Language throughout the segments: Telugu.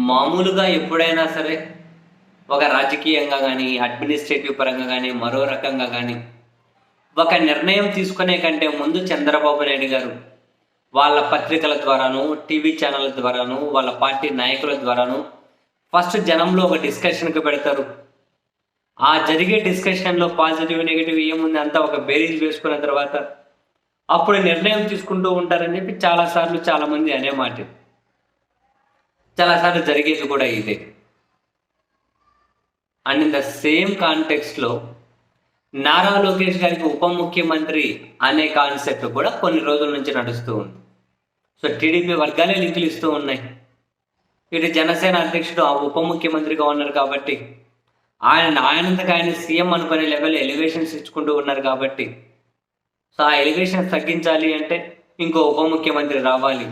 మామూలుగా ఎప్పుడైనా సరే ఒక రాజకీయంగా కానీ, అడ్మినిస్ట్రేటివ్ పరంగా కానీ, మరో రకంగా కానీ ఒక నిర్ణయం తీసుకునే కంటే ముందు చంద్రబాబు నాయుడు గారు వాళ్ళ పత్రికల ద్వారాను, టీవీ ఛానళ్ళ ద్వారాను, వాళ్ళ పార్టీ నాయకుల ద్వారాను ఫస్ట్ జనంలో ఒక డిస్కషన్‌కి పెడతారు. ఆ జరిగే డిస్కషన్‌లో పాజిటివ్, నెగెటివ్ ఏముంది అంతా ఒక బేరీజ్ వేసుకున్న తర్వాత అప్పుడు నిర్ణయం తీసుకుంటూ ఉంటారని చెప్పి చాలామంది అనే మాట. చాలాసార్లు జరిగేది కూడా ఇదే. అండ్ ఇన్ ద సేమ్ కాంటెక్స్ట్‌లో నారా లోకేష్ గారికి ఉప ముఖ్యమంత్రి అనే కాన్సెప్ట్ కూడా కొన్ని రోజుల నుంచి నడుస్తూ ఉంది. సో టీడీపీ వర్గాలే లింకులు ఇస్తూ ఉన్నాయి. ఇటు జనసేన అధ్యక్షుడు ఆ ఉప ముఖ్యమంత్రిగా ఉన్నారు కాబట్టి ఆయనంతకు ఆయన సీఎం అనుకునే లెవెల్ ఎలివేషన్స్ ఇచ్చుకుంటూ ఉన్నారు కాబట్టి సో ఆ ఎలివేషన్స్ తగ్గించాలి అంటే ఇంకో ఉప ముఖ్యమంత్రి రావాలి.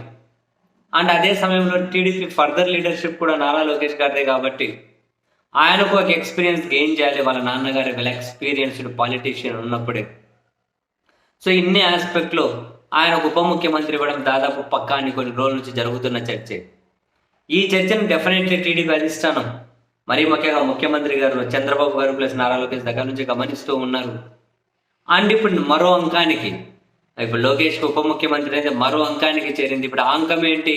అండ్ అదే సమయంలో టీడీపీ ఫర్దర్ లీడర్షిప్ కూడా నారా లోకేష్ గారిదే కాబట్టి ఆయనకు ఒక ఎక్స్పీరియన్స్ గెయిన్ చేయాలి. వాళ్ళ నాన్నగారి వెల్ ఎక్స్పీరియన్స్డ్ పాలిటీషియన్ ఉన్నప్పుడే. సో ఇన్ని ఆస్పెక్ట్లో ఆయన ఉప ముఖ్యమంత్రి ఇవ్వడం దాదాపు పక్కా అని కొన్ని రోజుల నుంచి జరుగుతున్న చర్చే. ఈ చర్చను డెఫినెట్లీ టీడీపీ అధిష్టానం మరీ ముఖ్యంగా ముఖ్యమంత్రి గారు చంద్రబాబు గారు ప్లస్ నారా లోకేష్ దగ్గర నుంచి గమనిస్తూ ఉన్నారు. అండ్ ఇప్పుడు మరో అంకానికి ఇప్పుడు లోకేష్కి ఉప ముఖ్యమంత్రి అయితే మరో అంకానికి చేరింది. ఇప్పుడు ఆ అంకం ఏంటి?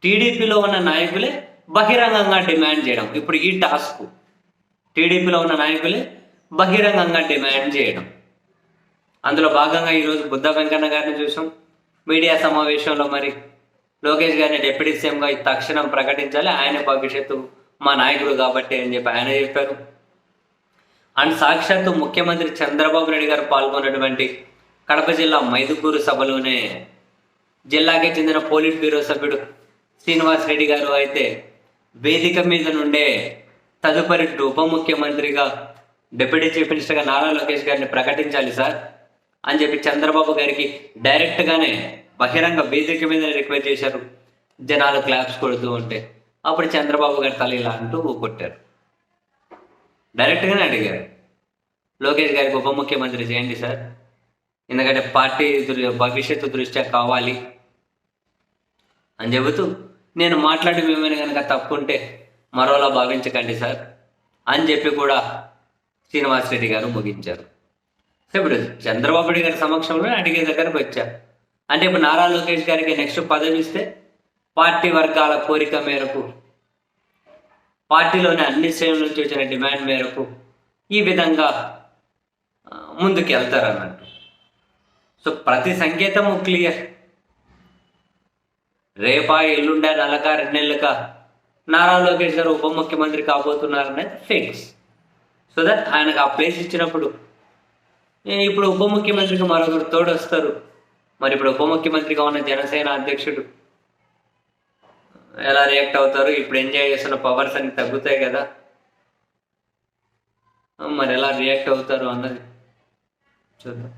టీడీపీలో ఉన్న నాయకులే బహిరంగంగా డిమాండ్ చేయడం. ఇప్పుడు ఈ టాస్క్ టీడీపీలో ఉన్న నాయకులే బహిరంగంగా డిమాండ్ చేయడం. అందులో భాగంగా ఈరోజు బుద్ధ వెంకన్న గారిని చూసాం మీడియా సమావేశంలో. మరి లోకేష్ గారిని డిప్యూటీ సీఎంగా తక్షణం ప్రకటించాలి, ఆయన భవిష్యత్తు మా నాయకుడు కాబట్టి అని చెప్పి ఆయన చెప్పారు. అండ్ సాక్షాత్తు ముఖ్యమంత్రి చంద్రబాబు నాయుడు గారు పాల్గొన్నటువంటి కడప జిల్లా మైదుకూరు సభలోనే జిల్లాకి చెందిన పోలిట్ బ్యూరో సభ్యుడు శ్రీనివాస్ రెడ్డి గారు అయితే వేదిక మీద నుండే తదుపరి ఉప ముఖ్యమంత్రిగా డిప్యూటీ చీఫ్ మినిస్టర్గా నారా లోకేష్ గారిని ప్రకటించాలి సార్ అని చెప్పి చంద్రబాబు గారికి డైరెక్ట్గానే బహిరంగ వేదిక మీద రిక్వెస్ట్ చేశారు. జనాలు క్లాప్స్ కొడుతూ ఉంటే అప్పుడు చంద్రబాబు గారు తల ఇలా అంటూ కొట్టారు. డైరెక్ట్గానే అడిగారు, లోకేష్ గారికి ఉప ముఖ్యమంత్రి చేయండి సార్, ఎందుకంటే పార్టీ భవిష్యత్తు దృష్ట్యా కావాలి అని చెబుతూ నేను మాట్లాడి ఏమైనా కనుక తప్పుంటే మరోలా భావించకండి సార్ అని చెప్పి కూడా శ్రీనివాస్ రెడ్డి గారు ముగించారు. సో ఇప్పుడు చంద్రబాబు నాయుడు గారి సమక్షంలో అడిగే దగ్గరకు వచ్చారు. అంటే ఇప్పుడు నారా లోకేష్ గారికి నెక్స్ట్ పదవి ఇస్తే పార్టీ వర్గాల కోరిక మేరకు, పార్టీలోని అన్ని శ్రేణుల నుంచి వచ్చిన డిమాండ్ మేరకు ఈ విధంగా ముందుకు వెళ్తారన్నట్టు. సో ప్రతి సంకేతము క్లియర్. రేపా ఎల్లుండా నెలక 2 నెలలుగా నారా లోకేష్ గారు ఉప ముఖ్యమంత్రి కాబోతున్నారనేది ఫిక్స్. సో దట్ ఆయనకు ఆ ప్లేస్ ఇచ్చినప్పుడు ఇప్పుడు ఉప ముఖ్యమంత్రికి మరొకరు తోడు వస్తారు. మరి ఇప్పుడు ఉప ముఖ్యమంత్రిగా ఉన్న జనసేన అధ్యక్షుడు ఎలా రియాక్ట్ అవుతారు? ఇప్పుడు ఎంజాయ్ చేస్తున్న పవర్స్ అన్ని తగ్గుతాయి కదా, మరి ఎలా రియాక్ట్ అవుతారు అన్నది చూద్దాం.